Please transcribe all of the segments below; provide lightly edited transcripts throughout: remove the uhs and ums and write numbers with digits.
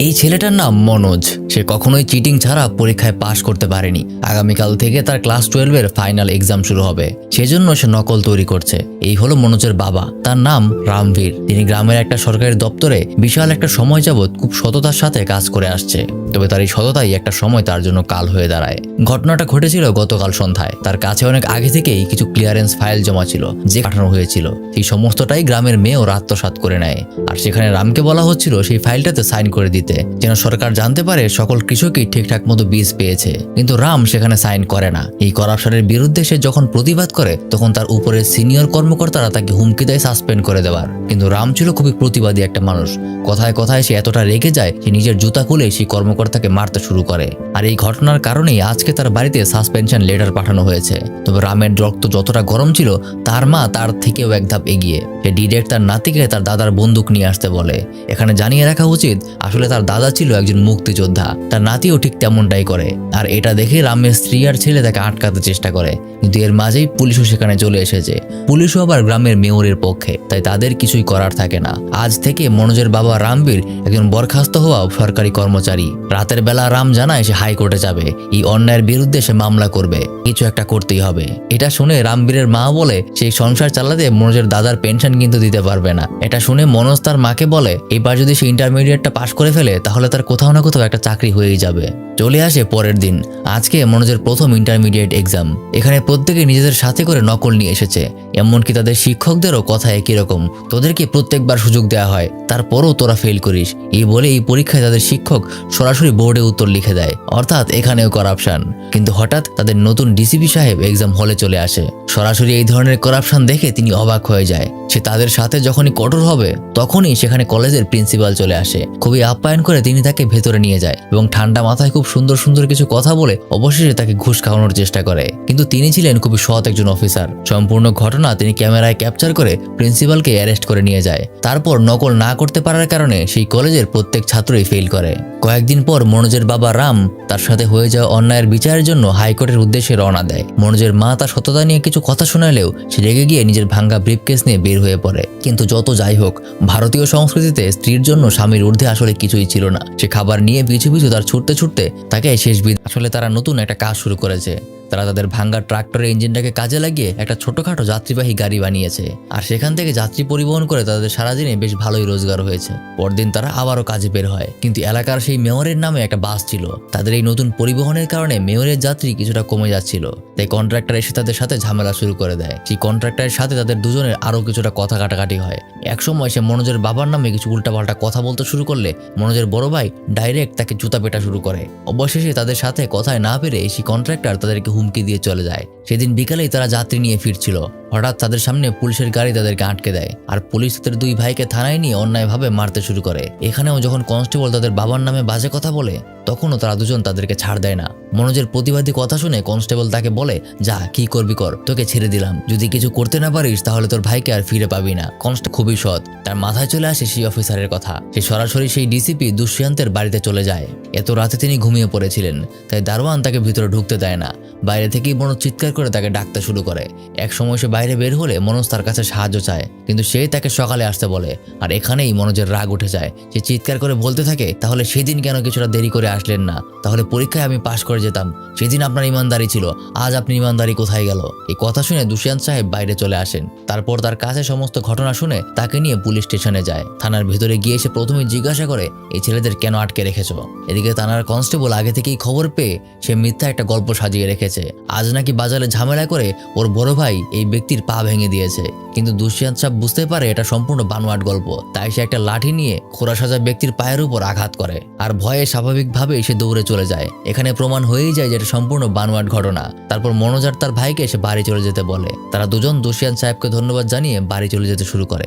এই ছেলেটার নাম মনোজ। সে কখনোই চিটিং ছাড়া পরীক্ষায় পাশ করতে পারেনি। আগামীকাল থেকে তার ক্লাস 12-এর ফাইনাল এক্সাম শুরু হবে, সেজন্য সে নকল তৈরি করছে। এই হলো মনোজের বাবা, তার নাম রামবীর। তিনি গ্রামের একটা সরকারি দপ্তরে বিশাল একটা সময় যাবৎ খুব সততার সাথে কাজ করে আসছে। তবে তার এই সততাই একটা সময় তার জন্য কাল হয়ে দাঁড়ায়। ঘটনাটা ঘটেছিল গতকাল সন্ধ্যায়। তার কাছে অনেক আগে থেকেই কিছু ক্লিয়ারেন্স ফাইল জমা ছিল যে পাঠানো হয়েছিল। সেই সমস্তটাই গ্রামের মেয়েও আত্মসাৎ করে নেয়। আর সেখানে রামকে বলা হচ্ছিল সেই ফাইলটাতে সাইন করে দিতে, যেন সরকার জানতে পারে সকল কৃষকই ঠিকঠাক মতো বীজ পেয়েছে। কিন্তু রাম সেখানে সাইন করে না। এই করাপশনের বিরুদ্ধে সে যখন প্রতিবাদ করে তখন তার উপরের সিনিয়র কর্মকর্তারা তাকে হুমকি দেয় সাসপেন্ড করে দেওয়ার। কিন্তু রাম ছিল খুবই প্রতিবাদী একটা মানুষ। কথায় কথায় সে এতটা রেগে যায় যে নিজের জুতা খুলে সেই কর্মকর্তাকে মারতে শুরু করে। আর এই ঘটনার কারণেই আজকে তার বাড়িতে সাসপেনশন লেটার পাঠানো হয়েছে। তবে রামের রক্ত যতটা গরম ছিল, তার মা তার থেকেও এক ধাপ এগিয়ে। সে ডিরেক্ট তার নাতিকে তার দাদার বন্দুক নিয়ে আসতে বলে। এখানে জানিয়ে রাখা উচিত, আসলে তার দাদা ছিল একজন মুক্তিযোদ্ধা, তার নাতিও ঠিক তেমনটাই করে। আর এটা দেখে রামের স্ত্রী আর ছেলে তাকে আটকাতে চেষ্টা করে, কিন্তু এর মাঝেই পুলিশও সেখানে চলে এসেছে। পুলিশও আবার গ্রামের মেয়রের পক্ষে, তাই তাদের কিছুই করার থাকে না। আজ থেকে মনোজের বাবা রামবীর একজন বরখাস্ত হওয়া সরকারি কর্মচারী। রাতের বেলা রাম জানায় সে হাইকোর্টে যাবে, এই অন্যায়ের বিরুদ্ধে সে মামলা করবে, কিছু একটা করতেই হবে। এটা শুনে রামবীরের মা বলে সেই সংসার চালাতে মনোজের দাদার পেনশন কিন্তু দিতে পারবে না। এটা শুনে মনোজ তার মাকে বলে এবার যদি সে ইন্টারমিডিয়েটটা পাশ করে ফেলে তাহলে তার কোথাও না কোথাও একটা চাকরি হয়েই যাবে। চলে আসে পরের দিন। আজকে মনোজের প্রথম ইন্টারমিডিয়েট এক্সাম। এখানে প্রত্যেকে নিজেদের সাথে করে নকল নিয়ে এসেছে। এমনকি তাদের শিক্ষকদেরও কথা একই রকম, তোদেরকে প্রত্যেকবার সুযোগ দেওয়া হয়, তারপরও তোরা ফেল করিস। এই বলে এই পরীক্ষায় তাদের শিক্ষক সরাসরি বোর্ডে উত্তর লিখে দেয়, অর্থাৎ এখানেও করাপশন। কিন্তু হঠাৎ তাদের নতুন ডিসিপি সাহেব এক্সাম হলে চলে আসে। সরাসরি এই ধরনের করাপশন দেখে তিনি অবাক হয়ে যায়। সে তাদের সাথে যখনই কঠোর হবে তখনই সেখানে কলেজের প্রিন্সিপাল চলে আসে। খুবই আপ্যায়ন করে তিনি তাকে ভেতরে নিয়ে যায় এবং ঠান্ডা মাথায় খুব সুন্দর সুন্দর কিছু কথা বলে অবশেষে তাকে ঘুষ খাওয়ানোর চেষ্টা করে। কিন্তু তিনি ছিলেন খুবই সৎ একজন অফিসার। সম্পূর্ণ ঘটনা তিনি ক্যামেরায় ক্যাপচার করে প্রিন্সিপালকে অ্যারেস্ট করে নিয়ে যায়। তারপর নকল না করতে পারার কারণে সেই কলেজের প্রত্যেক ছাত্রই ফেল করে। কয়েকদিন পর মনোজের বাবা রাম তার সাথে হয়ে যাওয়া অন্যায়ের বিচারের জন্য হাইকোর্টের উদ্দেশ্যে রওনা দেয়। মনোজের মা তার সততা নিয়ে কিছু কথা শোনালেও সে রেগে গিয়ে নিজের ভাঙ্গা ব্রিফকেস নিয়ে বের হয়ে পড়ে। কিন্তু যত যাই হোক, ভারতীয় সংস্কৃতিতে স্ত্রীর জন্য স্বামীর ঊর্ধ্বে আসলে কিছুই ছিল না। সে খাবার নিয়ে পিছু পিছু তার ছুটতে ছুটতে তাকে শেষ আসলে তারা নতুন একটা কাজ শুরু করেছে। তারা তাদের ভাঙ্গা ট্রাক্টরের ইঞ্জিনটাকে কাজে লাগিয়ে একটা ছোটখাটো যাত্রীবাহী গাড়ি বানিয়েছে, আর সেখান থেকে যাত্রী পরিবহন করে তাদের সারাদিনে বেশ ভালোই রোজগার হয়েছে। পরদিন তারা আবারও কাজে বের হয়। কিন্তু এলাকার সেই মেয়রের নামে একটা বাস ছিল। তাদের এই নতুন পরিবহনের কারণে মেয়রের যাত্রী কিছুটা কমে যাচ্ছিল, তাই কন্ট্রাক্টর এসে তাদের সাথে ঝামেলা শুরু করে দেয়। সেই কন্ট্রাক্টরের সাথে তাদের দুজনের আরো কিছুটা কথা কাটাকাটি হয়। একসময় সে মনোজের বাবার নামে কিছু উল্টাপাল্টা কথা বলতে শুরু করলে মনোজের বড় ভাই ডাইরেক্ট তাকে জুতা পেটা শুরু করে। অবশেষে তাদের সাথে কথায় না পেরে সেই কন্ট্রাক্টর তাদেরকে হুমকি দিয়ে চলে যায়। সেদিন বিকালেই তারা যাত্রী নিয়ে ফিরছিল। হঠাৎ তাদের সামনে পুলিশের গাড়ি তাদেরকে আটকে দেয়, আর পুলিশ তাদের দুই ভাইকে থানায় নিয়ে অন্যায়ভাবে মারতে শুরু করে। এখানেও যখন কনস্টেবল তাদের বাবার নামে বাজে কথা বলে তখনও তারা দুজন তাদেরকে ছাড় দেয় না। মনোজের প্রতিবাদী কথা শুনে কনস্টেবল তাকে বলে, যা কি করবি কর, তোকে ছেড়ে দিলাম, যদি কিছু করতে না পারিস তাহলে তোর ভাইকে আর ফিরে পাবি না। কনস্টেবল খুবই সৎ, তার মাথায় চলে আসে সেই অফিসারের কথা। সে সরাসরি সেই ডিসিপি দুষ্যন্তের বাড়িতে চলে যায়। এত রাতে তিনি ঘুমিয়ে পড়েছিলেন, তাই দারোয়ান তাকে ভিতরে ঢুকতে দেয় না। বাইরে থেকেই মনোজ চিৎকার করে তাকে ডাকতে শুরু করে। এক সময় সে বাইরে বের হলে মনোজ তার কাছে সাহায্য চায়, কিন্তু সে তাকে সকালে আসতে বলে। আর এখানেই মনোজের রাগ উঠে যায়। সে চিৎকার করে বলতে থাকে, তাহলে সেদিন কেন কিছুটা দেরি করে আসলেন না? তাহলে পরীক্ষায় আমি পাশ করে যেতাম। সেদিন আপনার ইমানদারি ছিল, আজ আপনি ইমানদারি কোথায় গেল? এই কথা শুনে দুষ্যন্ত সাহেব বাইরে চলে আসেন। তারপর তার কাছে সমস্ত ঘটনা শুনে তাকে নিয়ে পুলিশ স্টেশনে যায়। থানার ভিতরে গিয়ে সে প্রথমে জিজ্ঞাসা করে, এই ছেলেদের কেন আটকে রেখেছ? এদিকে থানার কনস্টেবল আগে থেকেই খবর পেয়ে সে মিথ্যা একটা গল্প সাজিয়ে রেখেছে। আজ নাকি বাজারে ঝামেলা করে ওর বড় ভাই এই ব্যক্তির পা ভেঙে দিয়েছে। কিন্তু দুষ্যন্ত সাহেব বুঝতে পারে এটা সম্পূর্ণ বানোয়াট গল্প, তাই সে একটা লাঠি নিয়ে খোরা সাজা ব্যক্তির পায়ের উপর আঘাত করে, আর ভয়ে স্বাভাবিকভাবেই সে দৌড়ে চলে যায়। এখানে প্রমাণ হয়েই যায় যে এটা সম্পূর্ণ বানোয়াট ঘটনা। তারপর মনোজ আর তার ভাইকে সে বাড়ি চলে যেতে বলে। তারা দুজন দুষ্যন্ত সাহেবকে ধন্যবাদ জানিয়ে বাড়ি চলে যেতে শুরু করে।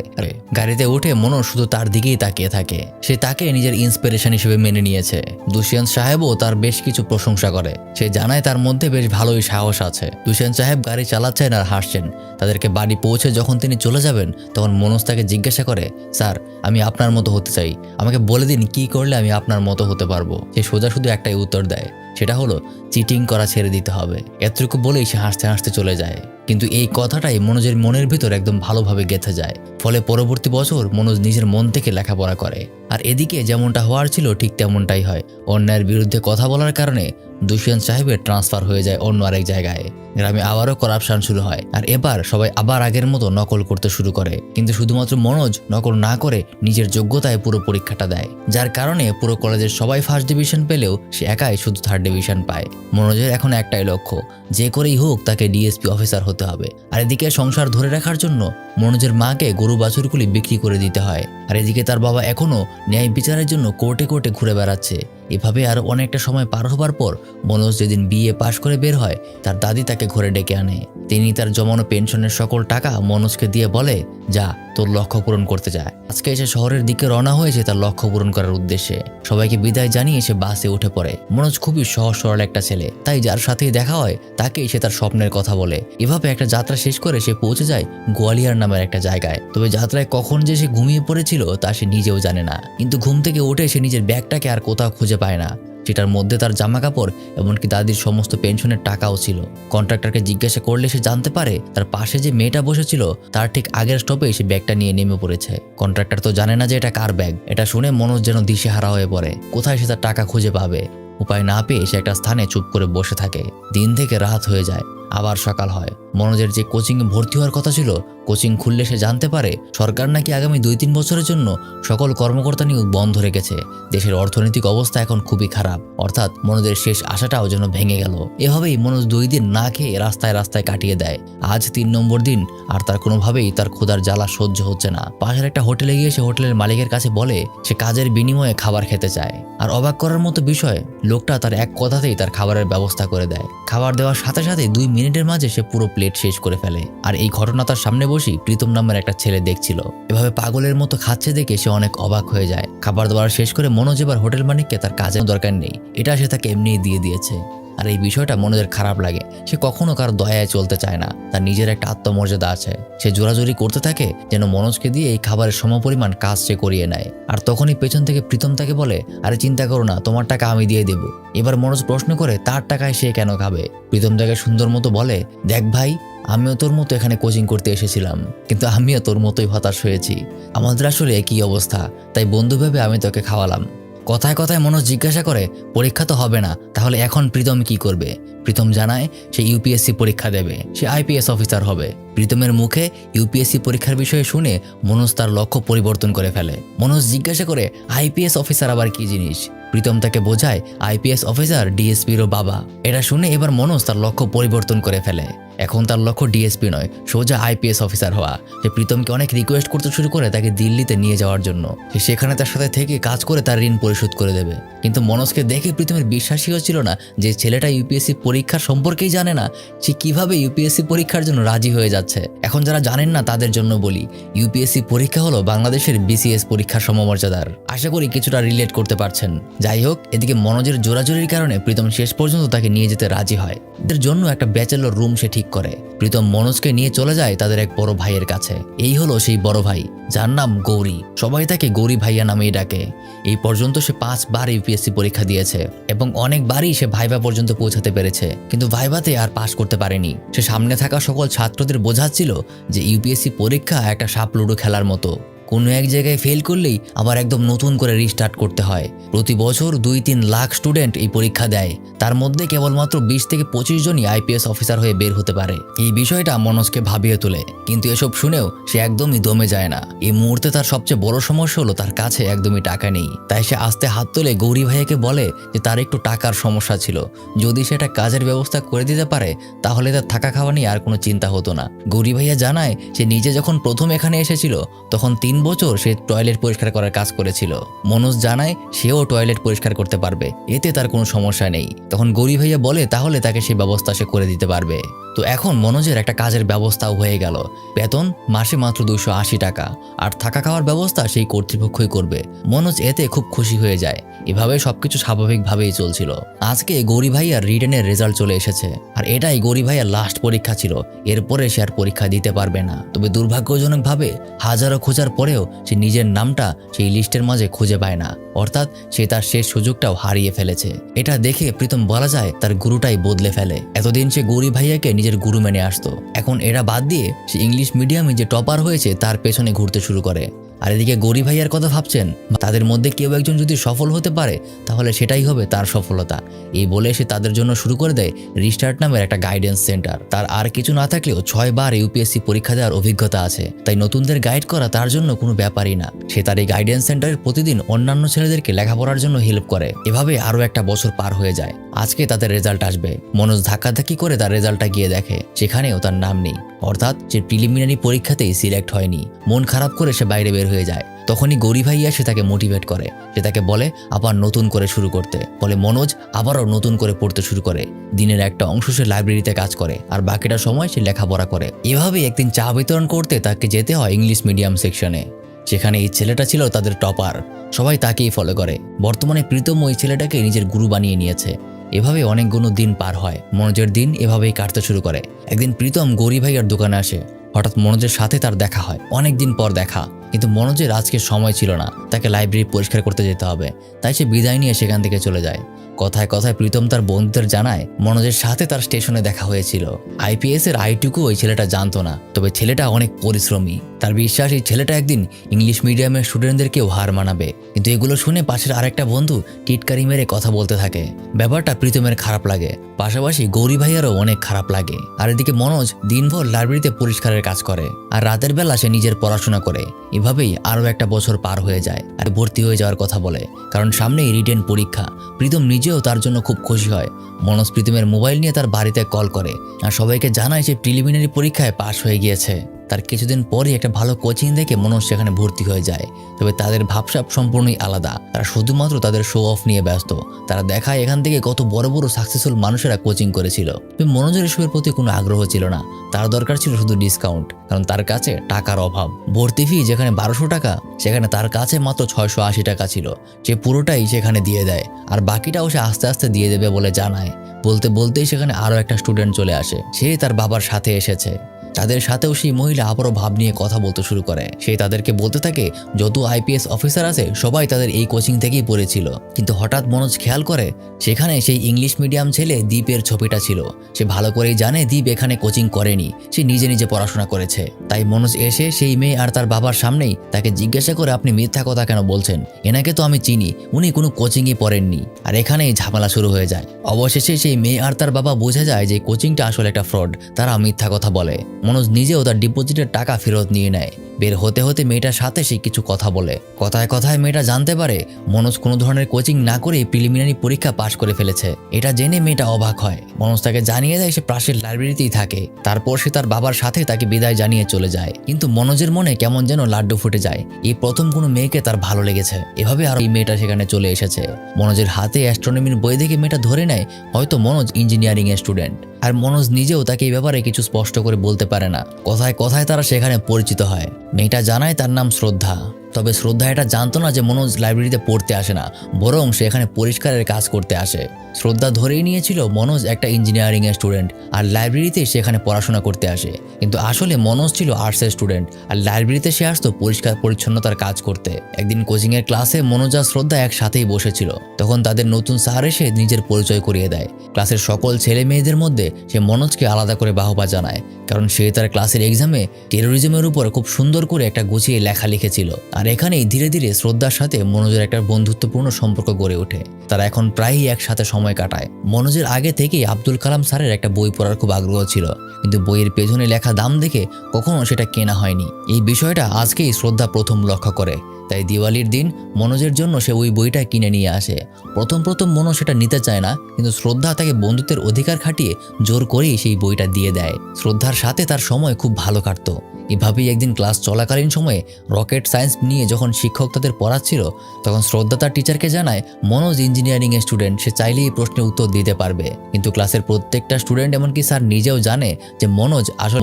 গাড়িতে উঠে মনোজ শুধু তার দিকেই তাকিয়ে থাকে। সে তাকে নিজের ইন্সপিরেশন হিসেবে মেনে নিয়েছে। দুষ্যন্ত সাহেবও তার বেশ কিছু প্রশংসা করে। সে জানায় তার মধ্যে বেশ ভালোই সাহস আছে। দুষ্যন্ত সাহেব গাড়ি চালাচ্ছেন আর হাসছেন। তাদেরকে বাড়ি পৌঁছে যখন তিনি চলে যাবেন তখন মনোজ তাকে জিজ্ঞাসা করে, স্যার আমি আপনার মতো হতে চাই, আমাকে বলে দিন কি করলে আমি আপনার মতো হতে পারবো। সে সোজা শুধু একটাই উত্তর দেয়, সেটা হলো চিটিং করা ছেড়ে দিতে হবে। এতটুকু বলেই সে হাসতে হাসতে চলে যায়। কিন্তু এই কথাটাই মনোজের মনের ভিতর একদম ভালোভাবে গেঁথে যায়। ফলে পরবর্তী বছর মনোজ নিজের মন থেকে লেখাপড়া করে। আর এদিকে যেমনটা হওয়ার ছিল ঠিক তেমনটাই হয়। অন্যায়ের বিরুদ্ধে কথা বলার কারণে দুষ্যন্ত সাহেবের ট্রান্সফার হয়ে যায় অন্য আরেক জায়গায়। গ্রামে আবারও করাপশন শুরু হয়, আর এবার সবাই আবার আগের মতো নকল করতে শুরু করে। কিন্তু শুধুমাত্র মনোজ নকল না করে নিজের যোগ্যতায় পুরো পরীক্ষাটা দেয়, যার কারণে পুরো কলেজের সবাই ফার্স্ট ডিভিশন পেলেও সে একাই শুধু থার্ড ডিভিশন পায়। মনোজের এখন একটাই লক্ষ্য, যে করেই হোক তাকে ডিএসপি অফিসার হতে হবে। আর এদিকে সংসার ধরে রাখার জন্য মনোজের মাকে গরু বাছুরগুলি বিক্রি করে দিতে হয়। আর এদিকে তার বাবা এখনো ন্যায় বিচারের জন্য কোর্টে কোর্টে ঘুরে বেড়াচ্ছে। এভাবে আরো অনেকটা সময় পার হবার পর মনোজ যেদিন বিএ পাশ করে বের হয়, তার দাদি তাকে ঘরে ডেকে আনে। তিনি তার জমানো পেনশনের সকল টাকা মনোজকে দিয়ে বলে, যা তোর লক্ষ্য পূরণ করতে যায়। আজকে এসে শহরের দিকে রওনা হয়েছে তার লক্ষ্য পূরণ করার উদ্দেশ্যে। সবাইকে বিদায় জানিয়ে সে বাসে উঠে পড়ে। মনোজ খুবই সহজ সরল একটা ছেলে, তাই যার সাথেই দেখা হয় তাকেই সে তার স্বপ্নের কথা বলে। এভাবে একটা যাত্রা শেষ করে সে পৌঁছে যায় গোয়ালিয়র নামের একটা জায়গায়। তবে যাত্রায় কখন যে সে ঘুমিয়ে পড়েছিল তা সে নিজেও জানে না। কিন্তু ঘুম থেকে উঠে সে নিজের ব্যাগটাকে আর কোথাও খুঁজে পায় না, যেটার মধ্যে তার জামা কাপড় এমনকি দাদির সমস্ত পেনশনের টাকাও ছিল। কন্ট্রাক্টরকে জিজ্ঞাসা করলে সে জানতে পারে তার পাশে যে মেয়েটা বসেছিল তার ঠিক আগের স্টপে সে ব্যাগটা নিয়ে নেমে পড়েছে। কন্ট্রাক্টর তো জানে না যে এটা কার ব্যাগ। এটা শুনে মনোজ যেন দিশেহারা হয়ে পড়ে, কোথায় সে তার টাকা খুঁজে পাবে। উপায় না পেয়ে সে একটা স্থানে চুপ করে বসে থাকে। দিন থেকে রাত হয়ে যায়, আবার সকাল হয়। মনোজের যে কোচিংয়ে ভর্তি হওয়ার কথা ছিল, কোচিং খুললে সে জানতে পারে সরকার নাকি আগামী 2-3 বছরের জন্য সকল কর্মকর্তা নিয়োগ বন্ধ রেখেছে। দেশের অর্থনৈতিক অবস্থা এখন খুবই খারাপ, অর্থাৎ মনোজের শেষ আশাটাও যেন ভেঙে গেল। এভাবেই মনোজ 2 দিন না খেয়ে রাস্তায় রাস্তায় কাটিয়ে দেয়। আজ 3 নম্বর দিন, আর তার কোনোভাবেই তার ক্ষুধার জ্বালা সহ্য হচ্ছে না। পাশের একটা হোটেলে গিয়ে সে হোটেলের মালিকের কাছে বলে সে কাজের বিনিময়ে খাবার খেতে চায়। আর অবাক করার মতো বিষয়, লোকটা তার এক কথাতেই তার খাবারের ব্যবস্থা করে দেয়। খাবার দেওয়ার সাথে সাথে 2 মিনিটের মাঝে সে পুরো প্লেট শেষ করে ফেলে। আর এই ঘটনা তার সামনে বসেই প্রীতম নামের একটা ছেলে দেখছিল। এভাবে পাগলের মতো খাচ্ছে দেখে সে অনেক অবাক হয়ে যায়। খাবার দাবার শেষ করে মনোজ এবার হোটেল মালিককে তার কাজের দরকার নেই, এটা সে তাকে এমনিই দিয়ে দিয়েছে। আর এই বিষয়টা মনোজের খারাপ লাগে। সে কখনো কারো দয়ায় চলতে চায় না, তার নিজের একটা আত্মমর্যাদা আছে। সে জোরাজোরি করতে থাকে যেন মনোজকে দিয়ে এই খাবারের সমপরিমাণ কাজ সে করিয়ে নেয়। আর তখনই পেছন থেকে প্রীতম তাকে বলে, আরে চিন্তা করো না, তোমার টাকা আমি দিয়ে দেবো। এবার মনোজ প্রশ্ন করে তার টাকায় সে কেন খাবে। প্রীতম তাকে সুন্দর মতো বলে, দেখ ভাই, আমিও তোর মতো এখানে কোচিং করতে এসেছিলাম, কিন্তু আমিও তোর মতোই হতাশ হয়েছি। আমাদের আসলে একই অবস্থা, তাই বন্ধু ভেবে আমি তোকে খাওয়ালাম। কথায় কথায় মনোজ জিজ্ঞাসা করে, পরীক্ষা তো হবে না, তাহলে এখন প্রীতম কি করবে? প্রীতম জানায় সে ইউপিএসসি পরীক্ষা দেবে, সে আইপিএস অফিসার হবে। প্রীতমের মুখে ইউপিএসসি পরীক্ষার বিষয়ে শুনে মনোজ তার লক্ষ্য পরিবর্তন করে ফেলে। মনোজ জিজ্ঞাসা করে, আইপিএস অফিসার আবার কি জিনিস? প্রীতম তাকে বোঝায় আইপিএস অফিসার ডিএসপিরও বাবা। এটা শুনে এবার মনোজ তার লক্ষ্য পরিবর্তন করে ফেলে। এখন তার লক্ষ্য ডিএসপি নয়, সোজা আইপিএস অফিসার হওয়া। সে প্রীতমকে অনেক রিকোয়েস্ট করতে শুরু করে তাকে দিল্লিতে নিয়ে যাওয়ার জন্য। সে সেখানে তার সাথে থেকে কাজ করে তার ঋণ পরিশোধ করে দেবে। কিন্তু মনোজকে দেখে প্রীতমের বিশ্বাসই হচ্ছিল না যে ছেলেটা ইউপিএসসি পরীক্ষার সম্পর্কেই জানে না, সে কিভাবে ইউপিএসসি পরীক্ষার জন্য রাজি হয়ে যাচ্ছে। এখন যারা জানেন না তাদের জন্য বলি, ইউপিএসসি পরীক্ষা হলো বাংলাদেশের বিসিএস পরীক্ষার সমমর্যাদার। আশা করি কিছুটা রিলেট করতে পারছেন। যাই হোক, এদিকে মনোজের জোরাজোরির কারণে প্রীতম শেষ পর্যন্ত তাকে নিয়ে যেতে রাজি হয়। এদের জন্য একটা ব্যাচেলর রুম সে ঠিক করে। প্রীতম মনোজকে নিয়ে চলে যায় তাদের এক বড় ভাইয়ের কাছে। এই হলো সেই বড় ভাই, যার নাম গৌরী। সবাই তাকে গৌরী ভাইয়া নামেই ডাকে। এই পর্যন্ত সে 5 বার ইউপিএসসি পরীক্ষা দিয়েছে এবং অনেকবারই সে ভাইবা পর্যন্ত পৌঁছাতে পেরেছে, কিন্তু ভাইভাতে আর পাশ করতে পারেনি। সে সামনে থাকা সকল ছাত্রদের বোঝাচ্ছিল যে ইউপিএসসি পরীক্ষা একটা সাপ লুডো খেলার মতো। কোনো এক জায়গায় ফেল করলেই আবার একদম নতুন করে রিস্টার্ট করতে হয়। প্রতি বছর 2-3 লাখ স্টুডেন্ট এই পরীক্ষা দেয়, তার মধ্যে কেবলমাত্র 20 থেকে 25 জনই আইপিএস অফিসার হয়ে বের হতে পারে। এই বিষয়টা মনোজকে ভাবিয়ে তোলে, কিন্তু এসব শুনেও সে একদমই দমে যায় না। এই মুহূর্তে তার সবচেয়ে বড় সমস্যা হলো তার কাছে একদমই টাকা নেই। তাই সে আস্তে হাত তুলে গৌরী ভাইয়াকে বলে যে তার একটু টাকার সমস্যা ছিল, যদি সেটা কাজের ব্যবস্থা করে দিতে পারে তাহলে তার থাকা খাওয়া নিয়ে আর কোনো চিন্তা হতো না। গৌরী ভাইয়া জানায় সে নিজে যখন প্রথম এখানে এসেছিল তখন 3 বছর সে টয়লেট পরিষ্কার করার কাজ করেছিল। মনোজ জানায় সেও টয়লেট পরিষ্কার করতে পারবে, এতে তার কোনো সমস্যা নেই। তখন গৌরী ভাইয়া বলে তাহলে তাকে সেই ব্যবস্থা সে করে দিতে পারবে। তো এখন মনোজের একটা কাজের ব্যবস্থাও হয়ে গেল। বেতন মাসে মাত্র 280 টাকা, আর থাকা খাওয়ার ব্যবস্থা সেই কর্তৃপক্ষই করবে। মনোজ এতে খুব খুশি হয়ে যায়। এভাবে সবকিছু স্বাভাবিকভাবেই চলছিল। আজকে গৌরী ভাইয়ার রিটেনের রেজাল্ট চলে এসেছে, আর এটাই গৌরী ভাইয়ার লাস্ট পরীক্ষা ছিল। এরপরে সে আর পরীক্ষা দিতে পারবে না। তবে দুর্ভাগ্যজনকভাবে হাজারো খোঁজার পরেও সে নিজের নামটা সেই লিস্টের মাঝে খুঁজে পায় না, অর্থাৎ সে তার শেষ সুযোগটাও হারিয়ে ফেলেছে। এটা দেখে প্রীতম বলা যায় তার গুরুটাই বদলে ফেলে। এতদিন সে গৌরী ভাইয়াকে নিজের গুরু মেনে আসতো, এখন এটা বাদ দিয়ে সে ইংলিশ মিডিয়ামে যে টপার হয়েছে তার পেছনে ঘুরতে শুরু করে। আর এদিকে গৌরী ভাইয়ার কথা ভাবছেন, তাদের মধ্যে কেউ একজন যদি সফল হতে পারে তাহলে সেটাই হবে তার সফলতা। এই বলে সে তাদের জন্য শুরু করে দেয় রিস্টার্ট নামের একটা গাইডেন্স সেন্টার। তার আর কিছু না থাকলেও 6 বার ইউপিএসসি পরীক্ষা দেওয়ার অভিজ্ঞতা আছে, তাই নতুনদের গাইড করা তার জন্য কোনো ব্যাপারই না। সে তার এই গাইডেন্স সেন্টারের প্রতিদিন অন্যান্য ছেলেদেরকে লেখাপড়ার জন্য হেল্প করে। এভাবে আরও একটা বছর পার হয়ে যায়। আজকে তাদের রেজাল্ট আসবে। মনোজ ধাক্কাধাক্কি করে তার রেজাল্টটা গিয়ে দেখে সেখানেও তার নাম নেই, অর্থাৎ সে প্রিলিমিনারি পরীক্ষাতেই সিলেক্ট হয়নি। মন খারাপ করে সে বাইরে বের হয়ে যায়। তখনই গৌরী ভাইয়া সে তাকে মোটিভেট করে। সে তাকে বলে আবার নতুন করে শুরু করতে। বলে মনোজ আবারও নতুন করে পড়তে শুরু করে। দিনের একটা অংশ সে লাইব্রেরিতে কাজ করে, আর বাকিটা সময় সে লেখাপড়া করে। এভাবেই একদিন চা বিতরণ করতে তাকে যেতে হয় ইংলিশ মিডিয়াম সেকশনে। সেখানে এই ছেলেটা ছিল তাদের টপার, সবাই তাকেই ফলো করে। বর্তমানে প্রীতম ওই ছেলেটাকে নিজের গুরু বানিয়ে নিয়েছে। এভাবে অনেকগুলো দিন পার হয়। মনোজের দিন এভাবেই কাটতে শুরু করে। একদিন প্রীতম গৌরী ভাইয়ার দোকানে আসে। হঠাৎ মনোজের সাথে তার দেখা হয়, অনেকদিন পর দেখা। কিন্তু মনোজের আজকে সময় ছিল না, তাকে লাইব্রেরি পরিষ্কার করতে যেতে হবে, তাই সে বিদায় নিয়ে সেখান থেকে চলে যায়। কথায় কথায় প্রীতম তার বন্ধুদের জানায় মনোজের সাথে তার স্টেশনে দেখা হয়েছিল। আইপিএস এর আইটুকু ওই ছেলেটা জানতো না, তবে ছেলেটা অনেক পরিশ্রমী। তার বিশ্বাস এই ছেলেটা একদিন ইংলিশ মিডিয়ামের স্টুডেন্টদেরকেও হার মানাবে। কিন্তু এগুলো শুনে পাশের আরেকটা বন্ধু টিটকারি মেরে কথা বলতে থাকে। ব্যাপারটা প্রীতমের খারাপ লাগে, পাশাপাশি গৌরী ভাইয়ারও অনেক খারাপ লাগে। আর এদিকে মনোজ দিনভর লাইব্রেরিতে পরিষ্কারের কাজ করে, আর রাতের বেলা সে নিজের পড়াশোনা করে। এভাবেই আরও একটা বছর পার হয়ে যায়। আর ভর্তি হয়ে যাওয়ার কথা বলে, কারণ সামনেই রিটেন পরীক্ষা। প্রীতম নিজেও তার জন্য খুব খুশি হয়। মনোজ প্রীতমের মোবাইল নিয়ে তার বাড়িতে কল করে আর সবাইকে জানায় সে প্রিলিমিনারি পরীক্ষায় পাশ হয়ে গিয়েছে। তার কিছুদিন পরই একটা ভালো কোচিং দেখে মনোজ সেখানে ভর্তি হয়ে যায়। তবে তাদের ভাবসাব সম্পূর্ণই আলাদা। তারা শুধুমাত্র তাদের শো অফ নিয়ে ব্যস্ত। তারা দেখায় এখান থেকে কত বড় বড় সাকসেসফুল মানুষেরা কোচিং করেছিল। তবে মনোজের এসবের প্রতি কোনো আগ্রহ ছিল না। তার দরকার ছিল শুধু ডিসকাউন্ট, কারণ তার কাছে টাকার অভাব। ভর্তি ফি যেখানে 1200 টাকা, সেখানে তার কাছে মাত্র 680 টাকা ছিল। সে পুরোটাই সেখানে দিয়ে দেয়, আর বাকিটাও সে আস্তে আস্তে দিয়ে দেবে বলে জানায়। বলতে বলতেই সেখানে আরও একটা স্টুডেন্ট চলে আসে। সে তার বাবার সাথে এসেছে। তাদের সাথেও সেই মহিলা আবারও ভাব নিয়ে কথা বলতে শুরু করে। সে তাদেরকে বলতে থাকে যত আইপিএস অফিসার আছে সবাই তাদের এই কোচিং থেকেই পড়েছিল। কিন্তু হঠাৎ মনোজ খেয়াল করে সেখানে সেই ইংলিশ মিডিয়াম ছেলে দীপের ছবিটা ছিল। সে ভালো করেই জানে দীপ এখানে কোচিং করেনি, সে নিজে নিজে পড়াশোনা করেছে। তাই মনোজ এসে সেই মেয়ে আর তার বাবার সামনেই তাকে জিজ্ঞাসা করে আপনি মিথ্যা কথা কেন বলছেন? এনাকে তো আমি চিনি, উনি কোনো কোচিংই পড়েননি। আর এখানেই ঝামেলা শুরু হয়ে যায়। অবশেষে সেই মেয়ে আর তার বাবা বুঝে যায় যে কোচিংটা আসলে একটা ফ্রড, তারা মিথ্যা কথা বলে। মনোজ নিজেও তার ডিপোজিটের টাকা ফেরত নিয়ে নেয়। বের হতে হতে মেয়েটার সাথে সে কিছু কথা বলে। কথায় কথায় মেয়েটা জানতে পারে মনোজ কোনো ধরনের কোচিং না করেই প্রিলিমিনারি পরীক্ষা পাশ করে ফেলেছে। এটা জেনে মেয়েটা অবাক হয়। মনোজ তাকে জানিয়ে দেয় সে পাশের লাইব্রেরিতেই থাকে। তারপর সে তার বাবার সাথে তাকে বিদায় জানিয়ে চলে যায়। কিন্তু মনোজের মনে কেমন যেন লাড্ডু ফুটে যায়। এই প্রথম কোনো মেয়েকে তার ভালো লেগেছে। এভাবে আর এই মেয়েটা সেখানে চলে এসেছে। মনোজের হাতে অ্যাস্ট্রোনমির বই দেখে মেয়েটা ধরে নেয় হয়তো মনোজ ইঞ্জিনিয়ারিং এর স্টুডেন্ট। আর মনোজ নিজেও তাকে এই ব্যাপারে কিছু স্পষ্ট করে বলতে পারে না। কথায় কথায় তারা সেখানে পরিচিত হয়। মেয়েটা জানায় তার নাম শ্রদ্ধা। তবে শ্রদ্ধা এটা জানতো না যে মনোজ লাইব্রেরিতে পড়তে আসে না, বরং সে এখানে পরিষ্কারের কাজ করতে আসে। শ্রদ্ধা ধরেই নিয়েছিল মনোজ একটা ইঞ্জিনিয়ারিং এর স্টুডেন্ট আর লাইব্রেরিতে সেখানে পড়াশোনা করতে আসে। কিন্তু আসলে মনোজ ছিল আর্টসের স্টুডেন্ট আর লাইব্রেরিতে সে আসতো পরিষ্কার পরিচ্ছন্নতার কাজ করতে। একদিন কোচিং এর ক্লাসে মনোজ আর শ্রদ্ধা একসাথেই বসেছিল। তখন তাদের নতুন স্যার এসে নিজের পরিচয় করিয়ে দেয়। ক্লাসের সকল ছেলে মেয়েদের মধ্যে সে মনোজকে আলাদা করে বাহবা জানায়, কারণ সে তার ক্লাসের এক্সামে টেরোরিজমের উপর খুব সুন্দর করে একটা গুছিয়ে লেখা লিখেছিল। আর এখানেই ধীরে ধীরে শ্রদ্ধার সাথে মনোজের একটা বন্ধুত্বপূর্ণ সম্পর্ক গড়ে ওঠে। তারা এখন প্রায়ই একসাথে সময় কাটায়। মনোজের আগে থেকেই আব্দুল কালাম স্যারের একটা বই পড়ার খুব আগ্রহ ছিল, কিন্তু বইয়ের পেছনে লেখা দাম দেখে কখনো সেটা কেনা হয়নি। এই বিষয়টা আজকেই শ্রদ্ধা প্রথম লক্ষ্য করে। তাই দিওয়ালির দিন মনোজের জন্য সে ওই বইটা কিনে নিয়ে আসে। প্রথম মনোজ সেটা নিতে চায় না, কিন্তু শ্রদ্ধা তাকে বন্ধুত্বের অধিকার খাটিয়ে জোর করেই সেই বইটা দিয়ে দেয়। শ্রদ্ধার সাথে তার সময় খুব ভালো কাটতো। এভাবেই একদিন ক্লাস চলাকালীন সময়ে রকেট সায়েন্স নিয়ে যখন শিক্ষক তাদের পড়াচ্ছিল, তখন শ্রদ্ধা তার টিচারকে জানায় মনোজ ইঞ্জিনিয়ারিং এর স্টুডেন্ট, সে চাইলেই এই প্রশ্নের উত্তর দিতে পারবে। কিন্তু ক্লাসের প্রত্যেকটা স্টুডেন্ট এমনকি স্যার নিজেও জানে যে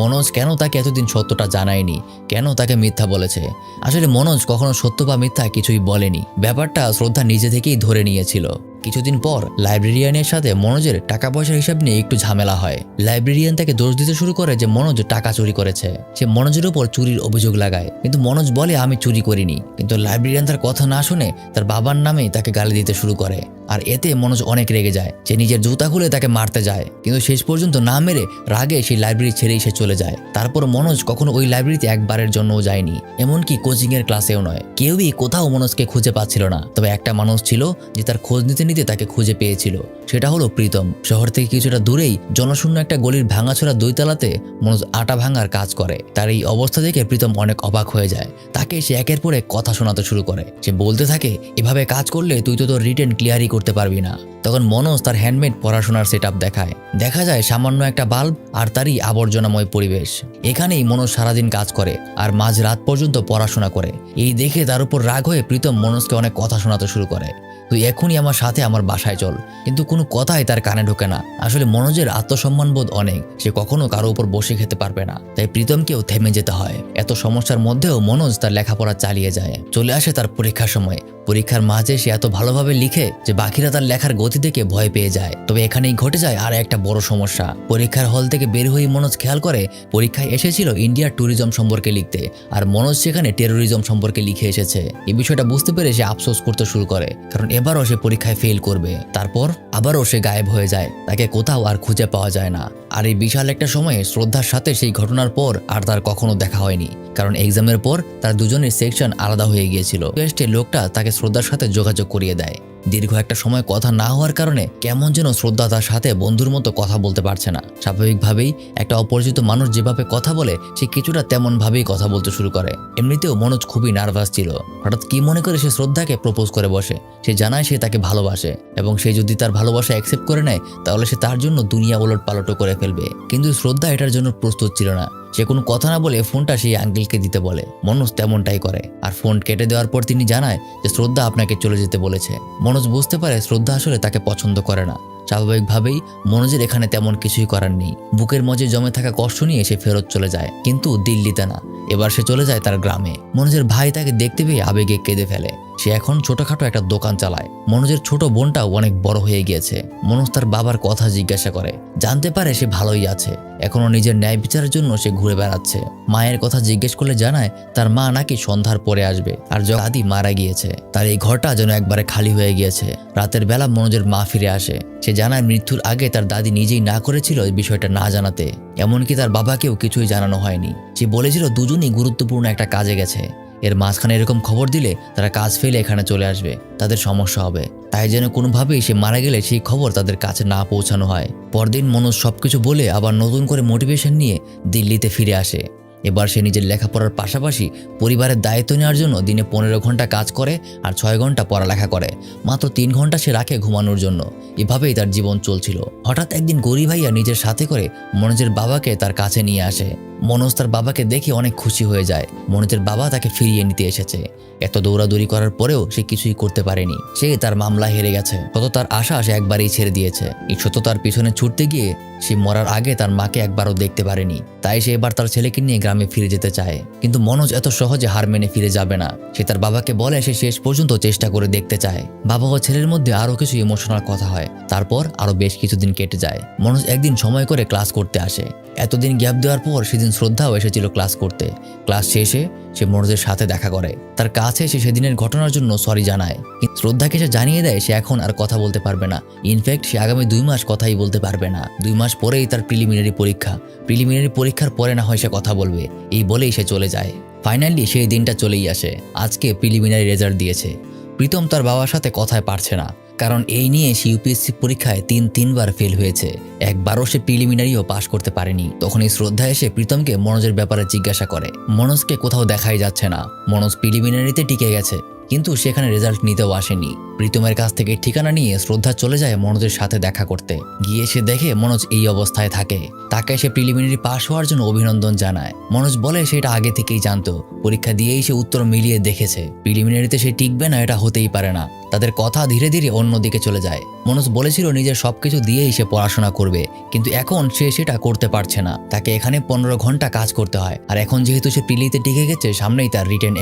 মনোজ কেন তাকে এতদিন সত্যটা জানায়নি, কেন তাকে মিথ্যা বলেছে। আসলে মনোজ কখনো সত্য সত্য বা মিথ্যা কিছুই বলেনি। ব্যাপারটা শ্রদ্ধা নিজে থেকেই ধরে নিয়েছিল। কিছুদিন পর লাইব্রেরিয়ানের সাথে মনোজের টাকা পয়সার হিসাব নিয়ে একটু ঝামেলা হয়। লাইব্রেরিয়ান তাকে দোষ দিতে শুরু করে যে মনোজ টাকা চুরি করেছে। সে মনোজের উপর চুরির অভিযোগ লাগায়, কিন্তু মনোজ বলে আমি চুরি করিনি। কিন্তু লাইব্রেরিয়ান তার কথা না শুনে তার বাবার নামেই তাকে গালি দিতে শুরু করে। আর এতে মনোজ অনেক রেগে যায়। সে নিজের জুতা খুলে তাকে মারতে যায়, কিন্তু শেষ পর্যন্ত না মেরে রাগে সেই লাইব্রেরি ছেড়েই সে চলে যায়। তারপর মনোজ কখনো ওই লাইব্রেরিতে একবারের জন্যও যায়নি, এমনকি কোচিং এর ক্লাসেও নয়। কেউই কোথাও মনোজকে খুঁজে পাচ্ছিল না। তবে একটা মানুষ ছিল যে তার খোঁজ নিতে নিতে তাকে খুঁজে পেয়েছিল। সেটা হলো প্রীতম। শহর থেকে কিছুটা দূরেই জনশূন্য একটা গলির ভাঙাচোরা দইতলাতে মনোজ আটা ভাঙার কাজ করে। তার এই অবস্থা দেখে প্রীতম অনেক অবাক হয়ে যায়। তাকে সে একের পর এক কথা শোনাতে শুরু করে। সে বলতে থাকে, এভাবে কাজ করলে তুই তো তোর রিটেন ক্লিয়ারই করতে পারবি না। তখন মনোজ তার হ্যান্ডমেড পড়াশোনার সেটআপ দেখায়। দেখা যায় সামান্য একটা বাল্ব আর তারই আবর্জনাময় পরিবেশ। এখানেই মনোজ সারাদিন কাজ করে আর মাঝ রাত পর্যন্ত পড়াশোনা করে। এই দেখে তার উপর রাগ হয়ে প্রীতম মনোজকে অনেক কথা শোনাতে শুরু করে। তুই এখনই আমার সাথে আমার বাসায় চল। কিন্তু কোনো কথাই তার কানে ঢোকে না। আসলে মনোজের আত্মসম্মান বোধ অনেক, সে কখনো কারো উপর বসে খেতে পারবে না। তাই প্রীতমকেও থেমে যেতে হয়। এত সমস্যার মধ্যেও মনোজ তার লেখাপড়া চালিয়ে যায়। চলে আসে তার পরীক্ষার সময়। পরীক্ষার মাঝে সে এত ভালোভাবে লিখে যে বাকিরা তার লেখার গতি দেখে ভয় পেয়ে যায়। তবে এখানেই ঘটে যায় আর একটা বড় সমস্যা। পরীক্ষার হল থেকে বের হয়ে মনোজ খেয়াল করে পরীক্ষায় এসেছিল ইন্ডিয়ার ট্যুরিজম সম্পর্কে লিখতে, আর মনোজ সেখানে টেরোরিজম সম্পর্কে লিখে এসেছে। এই বিষয়টা বুঝতে পেরে সে আফসোস করতে শুরু করে, কারণ এবারও সে পরীক্ষায় ফেল করবে। তারপর আবারও সে গায়েব হয়ে যায়, তাকে কোথাও আর খুঁজে পাওয়া যায় না। আর এই বিশাল একটা সময়ে শ্রদ্ধার সাথে সেই ঘটনার পর আর তার কখনো দেখা হয়নি, কারণ এক্সামের পর তার দুজনের সেকশন আলাদা হয়ে গিয়েছিল। টেস্টে লোকটা তাকে শ্রদ্ধার সাথে যোগাযোগ করিয়ে দেয়। দীর্ঘ একটা সময় কথা না হওয়ার কারণে কেমন যেন শ্রদ্ধা তার সাথে বন্ধুর মতো কথা বলতে পারছে না। স্বাভাবিকভাবেই একটা অপরিচিত মানুষ যেভাবে কথা বলে সে কিছুটা তেমন ভাবেই কথা বলতে শুরু করে। এমনিতেও মনোজ খুবই নার্ভাস ছিল। হঠাৎ কি মনে করে সে শ্রদ্ধাকে প্রপোজ করে বসে। সে জানায় সে তাকে ভালোবাসে এবং সে যদি তার ভালোবাসা অ্যাকসেপ্ট করে নেয় তাহলে সে তার জন্য দুনিয়া ওলট পালটও করে ফেলবে। কিন্তু শ্রদ্ধা এটার জন্য প্রস্তুত ছিল না। সে কোনো কথা না বলে ফোনটা সেই আঙ্কেলকে দিতে বলে। মনোজ তেমনটাই করে, আর ফোন কেটে দেওয়ার পর তিনি জানায় যে শ্রদ্ধা আপনাকে চলে যেতে বলেছে। মনোজ বুঝতে পারে শ্রদ্ধা আসলে তাকে পছন্দ করে না। স্বাভাবিকভাবেই মনোজের এখানে তেমন কিছুই করার নেই। বুকের মধ্যে জমে থাকা কষ্ট নিয়ে সে ফেরত চলে যায়, কিন্তু দিল্লিতে না, এবার সে চলে যায় তার গ্রামে। মনোজের ভাই তাকে দেখতে পেয়ে আবেগে কেঁদে ফেলে। সে এখন ছোটখাটো একটা দোকান চালায়। মনোজের ছোট বোনটাও অনেক বড় হয়ে গিয়েছে। মনোজ তার বাবার কথা জিজ্ঞাসা করে, জানতে পারে সে ভালোই আছে। এখনো নিজের ন্যায় বিচারের জন্য সে ঘুরে বেড়াচ্ছে। মায়ের কথা জিজ্ঞেস করলে জানায় তার মা নাকি সন্ধ্যার পরে আসবে, আর দাদি মারা গিয়েছে। তার এই ঘরটা যেন একবারে খালি হয়ে গিয়েছে। রাতের বেলা মনোজের মা ফিরে আসে। সে জানায় মৃত্যুর আগে তার দাদি নিজেই না করেছিল এই বিষয়টা না জানাতে, এমনকি তার বাবাকেও কিছুই জানানো হয়নি। সে বলেছিল দুজনই গুরুত্বপূর্ণ একটা কাজে গেছে, এর মাঝখানে এরকম খবর দিলে তারা কাজ ফেলে এখানে চলে আসবে, তাদের সমস্যা হবে। তাই যেন কোনোভাবেই সে মারা গেলে সেই খবর তাদের কাছে না পৌঁছানো হয়। পরদিন মনোজ সবকিছু বলে আবার নতুন করে মোটিভেশন নিয়ে দিল্লিতে ফিরে আসে। এবার সে নিজের লেখাপড়ার পাশাপাশি পরিবারের দায়িত্ব নেওয়ার জন্য দিনে 15 ঘন্টা কাজ করে আর 6 ঘন্টা পড়ালেখা করে। মাত্র 3 ঘন্টা সে রাখে ঘুমানোর জন্য। এভাবেই তার জীবন চলছিল। হঠাৎ একদিন গৌরী ভাইয়া নিজের সাথে করে মনোজের বাবাকে তার কাছে নিয়ে আসে। মনোজ তার বাবাকে দেখে অনেক খুশি হয়ে যায়। মনোজের বাবা তাকে ফিরিয়ে নিতে এসেছে। এত দৌড়াদৌড়ি করার পরেও সে কিছুই করতে পারেনি। সে তার মামলা হেরে গেছে। সততার আশা সে একবারই ছেড়ে দিয়েছে। এই সততার পিছনে ছুটতে গিয়ে সে মরার আগে তার মাকে একবারও দেখতে পারেনি। তাই সে এবার তার ছেলেকে নিয়ে গ্রামে ফিরে যেতে চায়। কিন্তু মনোজ এত সহজে হার মেনে ফিরে যাবে না। সে তার বাবাকে বলে সে শেষ পর্যন্ত চেষ্টা করে দেখতে চায়। বাবা ও ছেলের মধ্যে আরো কিছু ইমোশনাল কথা হয়। তারপর আরো বেশ কিছুদিন কেটে যায়। মনোজ একদিন সময় করে ক্লাস করতে আসে। এতদিন গ্যাপ দেওয়ার পর সেদিন শ্রদ্ধাও এসেছিল ক্লাস করতে। ক্লাস শেষে সে মনোজের সাথে দেখা করে। তার কাছে সে সেদিনের ঘটনার জন্য সরি জানায়। কিন্তু শ্রদ্ধাকে সে জানিয়ে দেয় সে এখন আর কথা বলতে পারবে না। ইনফ্যাক্ট সে আগামী 2 মাস কথাই বলতে পারবে না। 2 মাস পরেই তার প্রিলিমিনারি পরীক্ষা। প্রিলিমিনারি পরীক্ষার পরে না হয় সে কথা বলবে, এই বলেই সে চলে যায়। ফাইনালি সেই দিনটা চলেই আসে। আজকে প্রিলিমিনারি রেজাল্ট দিয়েছে। প্রীতম তার বাবার সাথে কথায় পারছে না, কারণ এই নিয়ে সে ইউপিএসসি পরীক্ষায় 3বার ফেল হয়েছে। একবারও সে প্রিলিমিনারিও পাশ করতে পারেনি। তখনই শ্রদ্ধা এসে প্রীতমকে মনোজের ব্যাপারে জিজ্ঞাসা করে। মনোজকে কোথাও দেখাই যাচ্ছে না। মনোজ প্রিলিমিনারিতে টিকে গেছে, কিন্তু সেখানে রেজাল্ট নিতেও আসেনি। প্রীতমের কাছ থেকে ঠিকানা নিয়ে শ্রদ্ধা চলে যায় মনোজের সাথে দেখা করতে। গিয়ে সে দেখে মনোজ এই অবস্থায় থাকে। তাকে সে প্রিলিমিনারি পাস হওয়ার জন্য অভিনন্দন জানায়। মনোজ বলে সেটা আগে থেকেই জানতো, পরীক্ষা দিয়েই সে উত্তর মিলিয়ে দেখেছে। প্রিলিমিনারিতে সে টিকবে না এটা হতেই পারে না। তাদের কথা ধীরে ধীরে অন্যদিকে চলে যায়। মনোজ বলেছিল নিজের সবকিছু দিয়েই সে পড়াশোনা করবে, কিন্তু এখন সে সেটা করতে পারছে না। তাকে এখানে 15 ঘন্টা কাজ করতে হয়। আর এখন যেহেতু সে প্রিলিতে টিকে গেছে, সামনেই তার রিটেন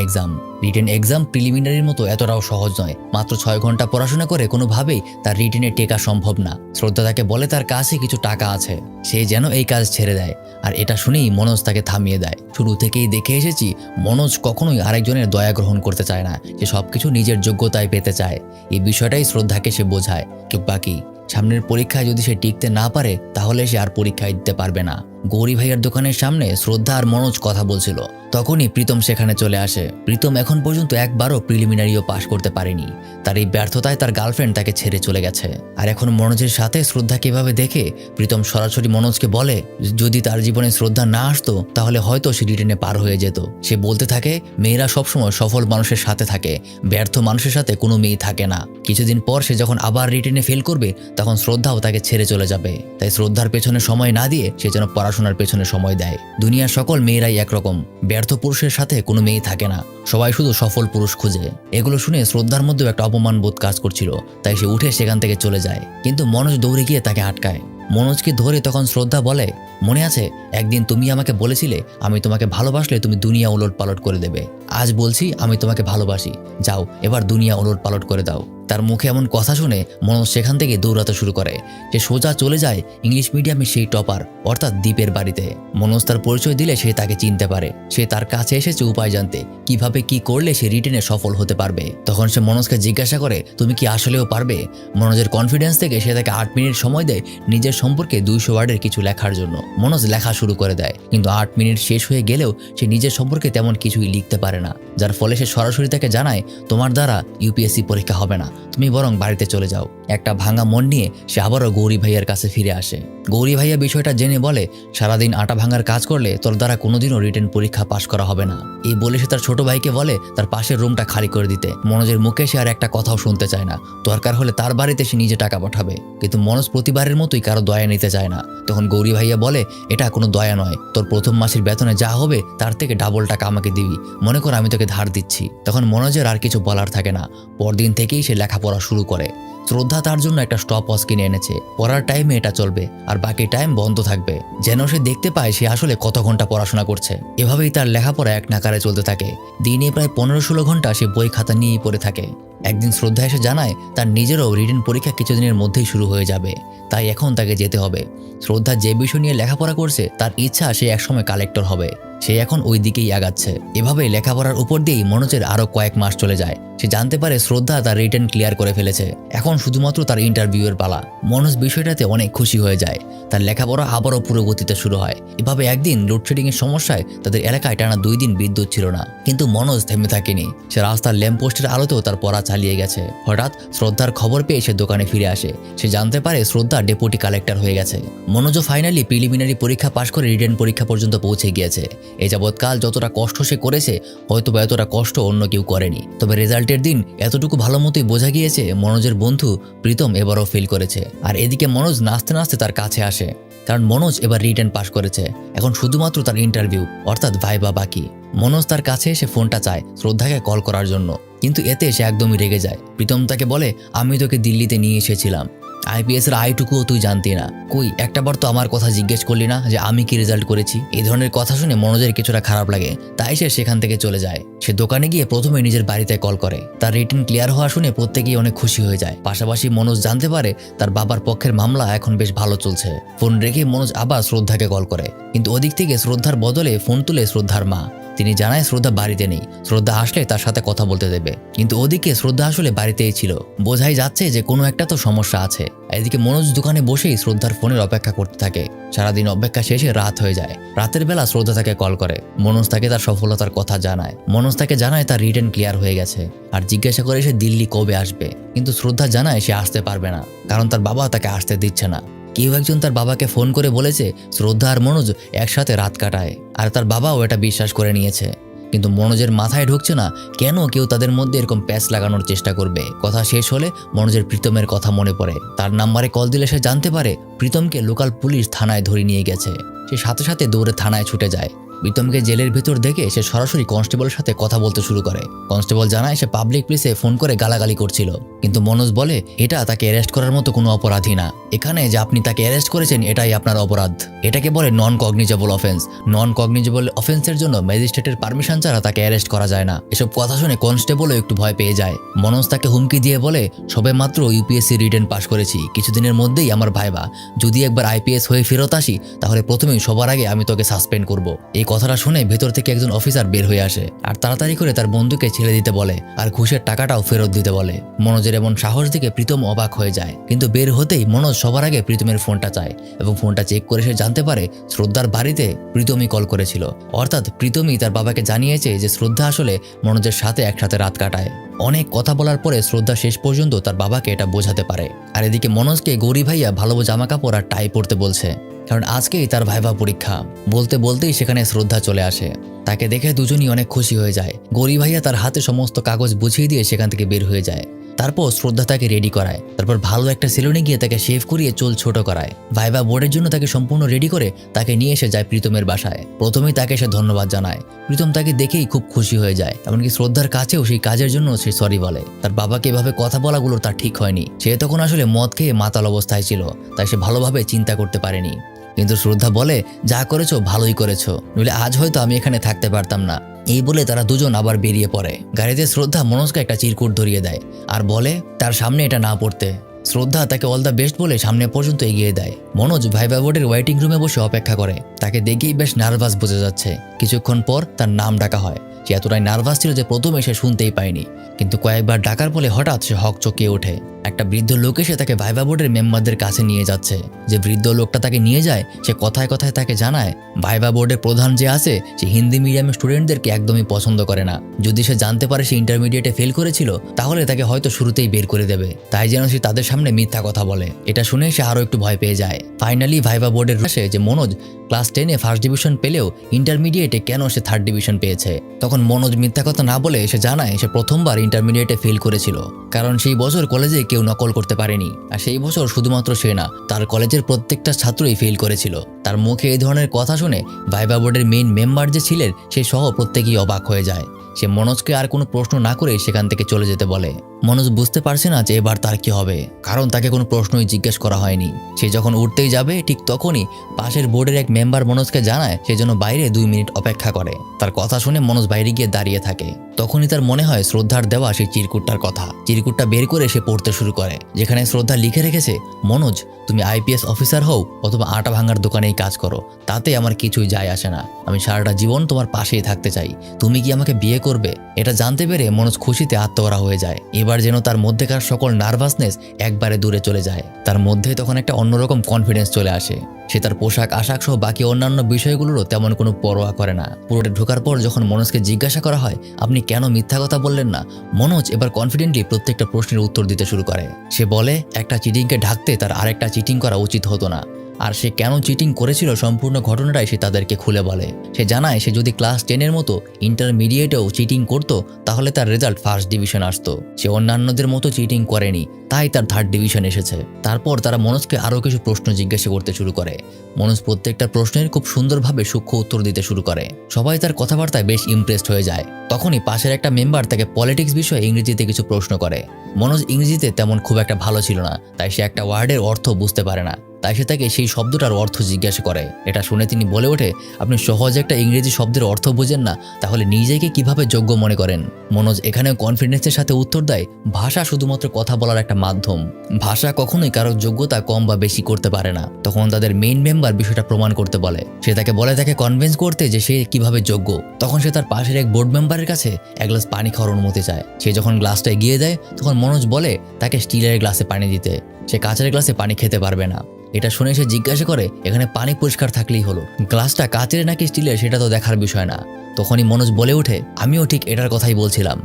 এক্সাম প্রিলিমিনারির মতো এতটাও সহজ নয়। মাত্র 6 ঘন্টা পড়াশোনা করে কোনোভাবেই তার রিটেনে টেকা সম্ভব না। শ্রদ্ধা তাকে বলে তার কাছে কিছু টাকা আছে, সে যেন এই কাজ ছেড়ে দেয়। আর এটা শুনেই মনোজ তাকে থামিয়ে দেয়। শুরু থেকেই দেখে এসেছি মনোজ কখনোই আরেকজনের দয়া গ্রহণ করতে চায় না, সে সবকিছু নিজের যোগ্যতায় পেতে চায়। এই বিষয়টাই শ্রদ্ধাকে সে বোঝায়। বাকি সামনের পরীক্ষায় যদি সে টিকতে না পারে তাহলে সে আর পরীক্ষায় দিতে পারবে না। গৌরী ভাইয়ের দোকানের সামনে শ্রদ্ধা আর মনোজ কথা বলছিল, তখনই প্রীতম সেখানে চলে আসে। প্রীতম এখন পর্যন্ত একবারও প্রিলিমিনারিও পাশ করতে পারেনি। তার এই ব্যর্থতায় তার গার্লফ্রেন্ড তাকে ছেড়ে চলে গেছে। আর এখন মনোজের সাথে শ্রদ্ধাকে এভাবে দেখে প্রীতম সরাসরি মনোজকে বলে যদি তার জীবনে শ্রদ্ধা না আসতো তাহলে হয়তো সে রিটেনে পার হয়ে যেত। সে বলতে থাকে মেয়েরা সবসময় সফল মানুষের সাথে থাকে, ব্যর্থ মানুষের সাথে কোনো মেয়ে থাকে না। কিছুদিন পর সে যখন আবার রিটেনে ফেল করবে তখন শ্রদ্ধাও তাকে ছেড়ে চলে যাবে। তাই শ্রদ্ধার পেছনে সময় না দিয়ে সে যেন পড়াশোনার পেছনে সময় দেয়। দুনিয়ার সকল মেয়েরাই একরকম, ব্যর্থ পুরুষের সাথে কোনো মেয়ে থাকে না, সবাই শুধু সফল পুরুষ খুঁজে। এগুলো শুনে শ্রদ্ধার মধ্যেও একটা অপমান বোধ কাজ করছিল, তাই সে উঠে সেখান থেকে চলে যায়। কিন্তু মনোজ দৌড়ে গিয়ে তাকে আটকায়। মনোজকে ধরে তখন শ্রদ্ধা বলে মনে আছে একদিন তুমি আমাকে বলেছিলে আমি তোমাকে ভালোবাসলে তুমি দুনিয়া ওলট পালট করে দেবে। আজ বলছি আমি তোমাকে ভালোবাসি, যাও এবার দুনিয়া ওলট পালট করে দাও। তার মুখে এমন কথা শুনে মনোজ সেখান থেকে দৌড়াতে শুরু করে। সে সোজা চলে যায় ইংলিশ মিডিয়ামে সেই টপার অর্থাৎ দীপের বাড়িতে। মনোজ তার পরিচয় দিলে সে তাকে চিনতে পারে। সে তার কাছে এসেছে উপায় জানতে, কিভাবে কি করলে সে রিটেনে সফল হতে পারবে। তখন সে মনোজকে জিজ্ঞাসা করে তুমি কি আসলেও পারবে। মনোজের কনফিডেন্স থেকে সে তাকে 8 মিনিট সময় দেয় নিজের সম্পর্কে 200 ওয়ার্ডের কিছু লেখার জন্য। মনোজ লেখা শুরু করে দেয়, কিন্তু 8 মিনিট শেষ হয়ে গেলেও সে নিজের সম্পর্কে তেমন কিছুই লিখতে পারে না। যার ফলে সে সরাসরি তাকে জানায় তোমার দ্বারা ইউপিএসসি পরীক্ষা হবে না, তুমি বরং বাড়িতে চলে যাও। একটা ভাঙা মন নিয়ে সে আবারও গৌরী ভাইয়ার কাছে ফিরে আসে। গৌরী ভাইয়া বিষয়টা জেনে বলে সারাদিন আটা ভাঙার কাজ করলে তোর দ্বারা কোনোদিনও রিটেন পরীক্ষা পাশ করা হবে না। এই বলে সে তার ছোট ভাইকে বলে তার পাশের রুমটা খালি করে দিতে। মনোজের মুখে সে আর একটা কথাও শুনতে চায় না, দরকার হলে তার বাড়িতে সে নিজে টাকা পাঠাবে। কিন্তু মনোজ প্রতিবারের মতোই কারো দয়া নিতে চায় না। তখন গৌরী ভাইয়া বলে এটা কোনো দয়া নয়, তোর প্রথম মাসের বেতনে যা হবে তার থেকে ডাবল টাকা আমাকে দিবি, মনে কর আমি তোকে ধার দিচ্ছি। তখন মনোজের আর কিছু বলার থাকে না। পরদিন থেকেই সে লেখাপড়া শুরু করে। শ্রদ্ধা তার জন্য একটা স্টপ ওয়াচ কিনে এনেছে, পড়ার টাইমে এটা চলবে আর বাকি টাইম বন্ধ থাকবে, যেন সে দেখতে পায় সে আসলে কত ঘন্টা পড়াশোনা করছে। এভাবেই তার লেখাপড়া এক নাকারে চলতে থাকে। দিনে প্রায় 15-16 ঘন্টা সে বই খাতা নিয়েই পড়ে থাকে। একদিন শ্রদ্ধা এসে জানায় তার নিজেরও রিটেন পরীক্ষা কিছুদিনের মধ্যেই শুরু হয়ে যাবে, তাই এখন তাকে যেতে হবে। শ্রদ্ধা যে বিষয় নিয়ে লেখাপড়া করছে তার ইচ্ছা সে একসময় কালেক্টর হবে, সে এখন ওই দিকেই আগাচ্ছে। এভাবে লেখাপড়ার উপর দিয়েই মনোজের আরো কয়েক মাস চলে যায়। সে জানতে পারে শ্রদ্ধা তার রিটেন ক্লিয়ার করে ফেলেছে, এখন শুধুমাত্র তার ইন্টারভিউয়ের পালা। মনোজ বিষয়টাতে অনেক খুশি হয়ে যায়। তার লেখাপড়া আবারও পুরো গতিতে শুরু হয়। এভাবে একদিন লোডশেডিং এর সমস্যায় তাদের এলাকায় টানা 2 দিন বিদ্যুৎ ছিল না, কিন্তু মনোজ থেমে থাকেনি। সে রাস্তার ল্যাম্পপোস্টের আলোতেও তার পড়া চালিয়ে গেছে। হঠাৎ শ্রদ্ধার খবর পেয়ে সে দোকানে ফিরে আসে। সে জানতে পারে শ্রদ্ধা ডেপুটি কালেক্টর হয়ে গেছে। মনোজও ফাইনালি প্রিলিমিনারি পরীক্ষা পাশ করে রিটেন পরীক্ষা পর্যন্ত পৌঁছে গিয়েছে। এই যাবৎকাল যতটা কষ্ট সে করেছে হয়তো বা এতটা কষ্ট অন্য কেউ করেনি। তবে রেজাল্টের দিন এতটুকু ভালো মতোই বোঝা গিয়েছে মনোজের বন্ধু প্রীতম এবারও ফেল করেছে। আর এদিকে মনোজ নাচতে নাচতে তার কাছে আসে, কারণ মনোজ এবার রিটেন পাশ করেছে। এখন শুধুমাত্র তার ইন্টারভিউ অর্থাৎ ভাইবা বাকি। মনোজ তার কাছে এসে ফোনটা চায় শ্রদ্ধাকে কল করার জন্য, কিন্তু এতে সে একদমই রেগে যায়। প্রীতম তাকে বলে আমি তোকে দিল্লিতে নিয়ে এসেছিলাম, আইপিএস এর আইটুকুও তুই জানতি না, কই একটাবার তো আমার কথা জিজ্ঞেস করলি না যে আমি কি রেজাল্ট করেছি। এই ধরনের কথা শুনে মনোজের কিছুটা খারাপ লাগে, তাই সে সেখান থেকে চলে যায়। সে দোকানে গিয়ে প্রথমে নিজের বাড়িতে কল করে। তার রিটেন ক্লিয়ার হওয়া শুনে প্রত্যেকেই অনেক খুশি হয়ে যায়। পাশাপাশি মনোজ জানতে পারে তার বাবার পক্ষের মামলা এখন বেশ ভালো চলছে। ফোন রেখে মনোজ আবার শ্রদ্ধাকে কল করে, কিন্তু ওদিক থেকে শ্রদ্ধার বদলে ফোন তুলে শ্রদ্ধার মা। তিনি জানায় শ্রদ্ধা বাড়িতে নেই, শ্রদ্ধা আসলে তার সাথে কথা বলতে দেবে। কিন্তু ওদিকে শ্রদ্ধা আসলে বাড়িতেই ছিল, বোঝাই যাচ্ছে যে কোনো একটা তো সমস্যা আছে। এদিকে মনোজ দোকানে বসেই শ্রদ্ধার ফোনের অপেক্ষা করতে থাকে। সারাদিন অপেক্ষা শেষে রাত হয়ে যায়। রাতের বেলা শ্রদ্ধা তাকে কল করে। মনোজ তাকে তার সফলতার কথা জানায়। মনোজ তাকে জানায় তার রিটেন ক্লিয়ার হয়ে গেছে আর জিজ্ঞাসা করে সে দিল্লি কবে আসবে। কিন্তু শ্রদ্ধা জানায় সে আসতে পারবে না, কারণ তার বাবা তাকে আসতে দিচ্ছে না। কেউ একজন তার বাবাকে ফোন করে বলেছে শ্রদ্ধা আর মনোজ একসাথে রাত কাটায়, আর তার বাবাও এটা বিশ্বাস করে নিয়েছে। কিন্তু মনোজের মাথায় ঢুকছে না কেন কেউ তাদের মধ্যে এরকম প্যাচ লাগানোর চেষ্টা করবে। কথা শেষ হলে মনোজের প্রীতমের কথা মনে পড়ে। তার নাম্বারে কল দিলে সে জানতে পারে প্রীতমকে লোকাল পুলিশ থানায় ধরে নিয়ে গেছে। সে সাথে সাথে দৌড়ে থানায় ছুটে যায়। প্রীতমকে জেলের ভেতর দেখে সে সরাসরি কনস্টেবলের সাথে কথা বলতে শুরু করে। কনস্টেবল জানায় সে পাবলিক প্লেসে ফোন করে গালাগালি করছিল, কিন্তু মনোজ বলে এটা তাকে অ্যারেস্ট করার মতো কোনো অপরাধী না। এখানে যে আপনি তাকে অ্যারেস্ট করেছেন এটাই আপনার অপরাধ। এটাকে বলে নন কগনিজেবল অফেন্স। নন কগনিজেবল অফেন্সের জন্য ম্যাজিস্ট্রেটের পারমিশন ছাড়া তাকে অ্যারেস্ট করা যায় না। এসব কথা শুনে কনস্টেবলও একটু ভয় পেয়ে যায়। মনোজ তাকে হুমকি দিয়ে বলে সবে মাত্র ইউপিএসসি রিটেন পাস করেছি, কিছুদিনের মধ্যেই আমার ভাইবা, যদি একবার আইপিএস হয়ে ফেরত আসি তাহলে প্রথমেই সবার আগে আমি তোকে সাসপেন্ড করব। এই কথাটা শুনে ভেতর থেকে একজন অফিসার বের হয়ে আসে আর তাড়াতাড়ি করে তার বন্ধুকে ছেড়ে দিতে বলে আর ঘুষের টাকাটাও ফেরত দিতে বলে। মনোজের এমন সাহস দেখে প্রীতম অবাক হয়ে যায়, কিন্তু বের হতেই মনোজ সবার আগে প্রীতমের ফোনটা চায় এবং ফোনটা চেক করে সে জানতে পারে শ্রদ্ধার বাড়িতে প্রীতমই কল করেছিল। অর্থাৎ প্রীতমই তার বাবাকে জানিয়েছে যে শ্রদ্ধা আসলে মনোজের সাথে একসাথে রাত কাটায়। অনেক কথা বলার পরে শ্রদ্ধা শেষ পর্যন্ত তার বাবাকে এটা বোঝাতে পারে। আর এদিকে মনোজকে গৌরী ভাইয়া ভালো জামা কাপড় আর টাই পরতে বলছে, কারণ আজকেই তার ভাইভা পরীক্ষা। বলতে বলতেই সেখানে শ্রদ্ধা চলে আসে। তাকে দেখে দুজনই অনেক খুশি হয়ে যায়। গৌরী ভাইয়া তার হাতে সমস্ত কাগজ বুঝিয়ে দিয়ে সেখান থেকে বের হয়ে যায়। তারপর শ্রদ্ধা তাকে রেডি করায়, তারপর ভালো একটা সেলুনে গিয়ে তাকে শেভ করিয়ে চুল ছোট করায়। ভাইভা বোর্ডের জন্য তাকে সম্পূর্ণ রেডি করে তাকে নিয়ে এসে যায় প্রীতমের বাসায়। প্রথমেই তাকে সে ধন্যবাদ জানায়। প্রীতম তাকে দেখেই খুব খুশি হয়ে যায়, এমনকি শ্রদ্ধার কাছেও সেই কাজের জন্য সে সরি বলে। তার বাবাকে এভাবে কথা বলাগুলো তার ঠিক হয়নি। সে তখন আসলে মদ খেয়ে মাতাল অবস্থায় ছিল, তাই সে ভালোভাবে চিন্তা করতে পারেনি। কিন্তু শ্রদ্ধা বলে যা করেছো ভালোই করেছো, নইলে আজ হয়তো আমি এখানে থাকতে পারতাম না। এই বলে তারা দুজন আবার বেরিয়ে পড়ে। গাড়িতে শ্রদ্ধা মনোজকে একটা চিরকুট ধরিয়ে দেয় আর বলে তার সামনে এটা না পড়তে। শ্রদ্ধা তাকে অল দ্য বেস্ট বলে সামনে পর্যন্ত এগিয়ে দেয়। মনোজ ভাইভা বোর্ডের ওয়েটিং রুমে বসে অপেক্ষা করে। তাকে দেখেই বেশ নার্ভাস বোঝা যাচ্ছে। কিছুক্ষণ পর তার নাম ডাকা হয়। সে এতটাই নার্ভাস ছিল যে প্রথমে সে শুনতেই পায়নি, কিন্তু কয়েকবার ডাকার ফলে হঠাৎ সে হক চকিয়ে ওঠে। একটা বৃদ্ধ লোক এসে তাকে ভাইভা বোর্ডের মেম্বারদের কাছে নিয়ে যাচ্ছে। যে বৃদ্ধ লোকটা তাকে নিয়ে যায় সে কথায় কথায় তাকে জানায় ভাইভা বোর্ডের প্রধান যে আছে সে হিন্দি মিডিয়ামের স্টুডেন্টদেরকে একদমই পছন্দ করে না। যদি সে জানতে পারে সে ইন্টারমিডিয়েটে ফেল করেছিল তাহলে তাকে হয়তো শুরুতেই বের করে দেবে, তাই যেন সে তাদের সামনে মিথ্যা কথা বলে। এটা শুনে সে আরো একটু ভয় পেয়ে যায়। ফাইনালি ভাইভা বোর্ডের আসে যে মনোজ ক্লাস 10-এ ফার্স্ট ডিভিশন পেলেও ইন্টারমিডিয়েটে কেন সে থার্ড ডিভিশন পেয়েছে। তখন মনোজ মিথ্যা কথা না বলে সে জানায় সে প্রথমবার ইন্টারমিডিয়েটে ফেল করেছিল, কারণ সেই বছর কলেজে কেউ নকল করতে পারেনি। আর সেই বছর শুধুমাত্র সে না, তার কলেজের প্রত্যেকটা ছাত্রই ফেল করেছিল। তার মুখে এই ধরনের কথা শুনে ভাইভা বোর্ডের মেইন মেম্বার যে ছিলেন সে সহ প্রত্যেকেই অবাক হয়ে যায়। সে মনোজকে আর কোনো প্রশ্ন না করে সেখান থেকে চলে যেতে বলে। মনোজ বুঝতে পারছে না যে এবার তার কি হবে, কারণ তাকে কোনো প্রশ্নই জিজ্ঞেস করা হয়নি। সে যখন উঠতেই যাবে ঠিক তখনই পাশের বোর্ডের এক মেম্বার মনোজকে জানায় সে যেন বাইরে 2 মিনিট অপেক্ষা করে। তার কথা শুনে মনোজ বাইরে গিয়ে দাঁড়িয়ে থাকে। তখনই তার মনে হয় শ্রদ্ধার দেওয়া সেই চিরকুটটার কথা। চিরকুটটা বের করে সে পড়তে শুরু করে, যেখানে শ্রদ্ধা লিখে রেখেছে মনোজ তুমি আইপিএস অফিসার হও অথবা আটা ভাঙার দোকানেই কাজ করো, তাতে আমার কিছুই যায় আসে না। আমি সারাটা জীবন তোমার পাশেই থাকতে চাই। তুমি কি আমাকে বিয়ে করবে? এটা জানতে পেরে মনোজ খুশিতে আত্মহারা হয়ে যায়। এবার যেন তার মধ্যেকার সকল নার্ভাসনেস একবারে দূরে চলে যায়। তার মধ্যে তখন একটা অন্যরকম কনফিডেন্স চলে আসে। সে তার পোশাক আশাক সহ বাকি অন্যান্য বিষয়গুলোরও তেমন কোনো পরোয়া করে না। পুরোটা ঢোকার পর যখন মনোজকে জিজ্ঞাসা করা হয় আপনি কেন মিথ্যা কথা বললেন না, মনোজ এবার কনফিডেন্টলি প্রত্যেকটা প্রশ্নের উত্তর দিতে শুরু করে। সে বলে একটা চিটিংকে ঢাকতে তার আরেকটা চিটিং করা উচিত হতো না, আর সে কেন চিটিং করেছিল সম্পূর্ণ ঘটনাটাই সে তাদেরকে খুলে বলে। সে জানায় সে যদি ক্লাস 10-এর মতো ইন্টারমিডিয়েটেও চিটিং করত তাহলে তার রেজাল্ট ফার্স্ট ডিভিশন আসতো। সে অন্যান্যদের মতো চিটিং করেনি, তাই তার থার্ড ডিভিশন এসেছে। তারপর তারা মনোজকে আরও কিছু প্রশ্ন জিজ্ঞাসা করতে শুরু করে। মনোজ প্রত্যেকটা প্রশ্নের খুব সুন্দরভাবে সূক্ষ্ম উত্তর দিতে শুরু করে। সবাই তার কথাবার্তায় বেশ ইমপ্রেসড হয়ে যায়। তখনই পাশের একটা মেম্বার তাকে পলিটিক্স বিষয়ে ইংরেজিতে কিছু প্রশ্ন করে। মনোজ ইংরেজিতে তেমন খুব একটা ভালো ছিল না, তাই সে একটা ওয়ার্ডের অর্থ বুঝতে পারে না। তাই সে তাকে সেই শব্দটার অর্থ জিজ্ঞাসা করে। এটা শুনে তিনি বলে ওঠে আপনি সহজে একটা ইংরেজি শব্দের অর্থ বোঝেন না, তাহলে নিজেকে কিভাবে যোগ্য মনে করেন? মনোজ এখানেও কনফিডেন্সের সাথে উত্তর দেয় ভাষা শুধুমাত্র কথা বলার একটা মাধ্যম। ভাষা কখনোই কারোর যোগ্যতা কম বা বেশি করতে পারে না। তখন তাদের মেইন মেম্বার বিষয়টা প্রমাণ করতে বলে। সে তাকে বলে তাকে কনভিন্স করতে যে সে কিভাবে যোগ্য। তখন সে তার পাশের এক বোর্ড মেম্বারের কাছে এক গ্লাস পানি খাওয়ার অনুমতি চায়। সে যখন গ্লাসটা এগিয়ে দেয় তখন মনোজ বলে তাকে স্টিলের গ্লাসে পানি দিতে। সে কাঁচের গ্লাসে পানি খেতে পারবে না। এটা শুনে সে জিজ্ঞাসা করে এখানে পানি পরিষ্কার থাকলেই হলো, গ্লাসটা কাচের নাকি স্টিলের সেটা তো দেখার বিষয় না। তখনই মনোজ বলে ওঠে আমিও ঠিক এটার কথাই বলছিলাম।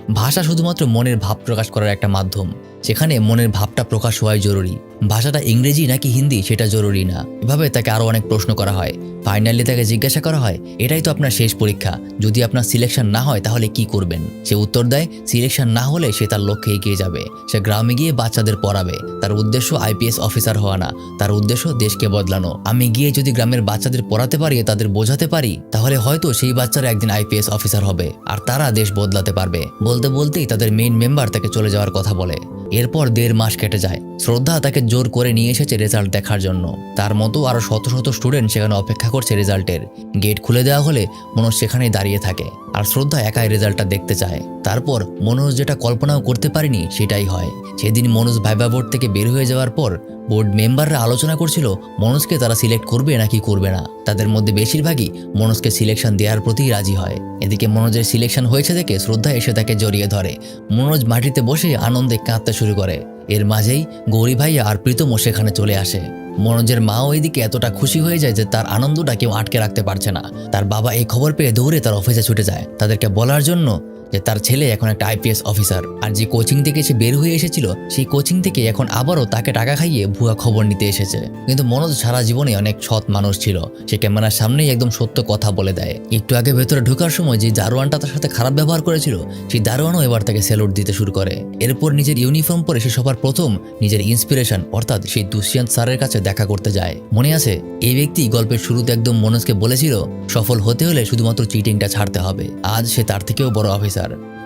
ভাষা শুধুমাত্র মনের ভাব প্রকাশ করার একটা মাধ্যম, সেখানে মনের ভাবটা প্রকাশ হওয়াই জরুরি। ভাষাটা ইংরেজি নাকি হিন্দি সেটা জরুরি না। এভাবে তাকে আরও অনেক প্রশ্ন করা হয়। ফাইনালি তাকে জিজ্ঞাসা করা হয়, এটাই তো আপনার শেষ পরীক্ষা, যদি আপনার সিলেকশন না হয় তাহলে কি করবেন? সে উত্তর দেয়, সিলেকশন না হলে সে তার লক্ষ্যে এগিয়ে যাবে। সে গ্রামে গিয়ে বাচ্চাদের পড়াবে। তার উদ্দেশ্য আইপিএস অফিসার হওয়া না, তার উদ্দেশ্য দেশকে বদলানো। আমি গিয়ে যদি গ্রামের বাচ্চাদের পড়াতে পারি, তাদের বোঝাতে পারি, তাহলে হয়তো সেই বাচ্চারা একদিন আইপিএস অফিসার হবে আর তারা দেশ বদলাতে পারবে। বলতে বলতেই তাদের মেইন মেম্বার তাকে চলে যাওয়ার কথা বলে। এরপর 1.5 মাস কেটে যায়। শ্রদ্ধা তাকে জোর করে নিয়ে এসেছে রেজাল্ট দেখার জন্য। তার মতো আরো শত শত স্টুডেন্ট সেখানে অপেক্ষা করছে রেজাল্টের। গেট খুলে দেওয়া হলে মনোজ সেখানেই দাঁড়িয়ে থাকে আর শ্রদ্ধা একাই রেজাল্টটা দেখতে চায়। তারপর মনোজ যেটা কল্পনাও করতে পারেনি সেটাই হয়। সেদিন মনোজ ভাইবা বোর্ড থেকে বের হয়ে যাওয়ার পর বোর্ড মেম্বাররা আলোচনা করছিল মনোজকে তারা সিলেক্ট করবে নাকি করবে না। তাদের মধ্যে বেশিরভাগই মনোজকে সিলেকশন দেওয়ার প্রতি রাজি হয়। এদিকে মনোজের সিলেকশন হয়েছে দেখে শ্রদ্ধা এসে তাকে জড়িয়ে ধরে। মনোজ মাটিতে বসে আনন্দে কাঁদতে শুরু করে। এর মাঝেই গৌরী ভাইয়া আর প্রীতমও সেখানে চলে আসে। মনোজের মাও এদিকে এতটা খুশি হয়ে যায় যে তার আনন্দটা কেউ আটকে রাখতে পারছে না। তার বাবা এই খবর পেয়ে দৌড়ে তার অফিসে ছুটে যায় তাদেরকে বলার জন্য যে তার ছেলে এখন একটা আইপিএস অফিসার। আর যে কোচিং থেকে সে বের হয়ে এসেছিল সেই কোচিং থেকে এখন আবারও তাকে টাকা খাইয়ে ভুয়া খবর নিতে এসেছে। কিন্তু মনোজ সারা জীবনে অনেক সৎ মানুষ ছিল। সে ক্যামেরার সামনেই একদম সত্য কথা বলে দেয়। একটু আগে ভেতরে ঢোকার সময় যে দারোয়ানটা তার সাথে খারাপ ব্যবহার করেছিল সেই দারোয়ানও এবার তাকে স্যালুট দিতে শুরু করে। এরপর নিজের ইউনিফর্ম পরে সে সবার প্রথম নিজের ইন্সপিরেশন অর্থাৎ সেই দুষ্যন্ত স্যারের কাছে দেখা করতে যায়। মনে আছে এই ব্যক্তি গল্পের শুরুতে একদম মনোজকে বলেছিল সফল হতে হলে শুধুমাত্র চিটিংটা ছাড়তে হবে। আজ সে তার থেকেও বড় অফিসার।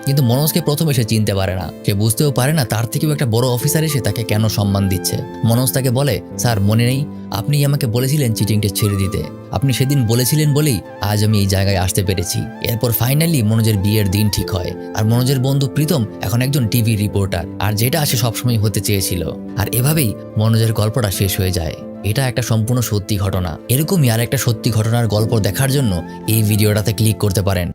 কিন্তু মনোজকে প্রথমে সে চিনতে পারে না। সে বুঝতেও পারে না তার থেকেও একটা বড় অফিসার এসে তাকে কেন সম্মান দিচ্ছে। মনোজ তাকে বলে, স্যার মনে নেই আপনি আমাকে বলেছিলেন চিটিংটা ছেড়ে দিতে, আপনি সেদিন বলেছিলেন বলেই আজ আমি এই জায়গায় আসতে পেরেছি। এরপর ফাইনালি মনোজের বিয়ের দিন ঠিক হয়। আর মনোজের বন্ধু প্রীতম এখন একজন টিভি রিপোর্টার, আর যেটা সে সবসময় হতে চেয়েছিল। আর এভাবেই মনোজের গল্পটা শেষ হয়ে যায়। এটা একটা সম্পূর্ণ সত্যি ঘটনা। এরকমই আর একটা সত্যি ঘটনার গল্প দেখার জন্য এই ভিডিওটাতে ক্লিক করতে পারেন।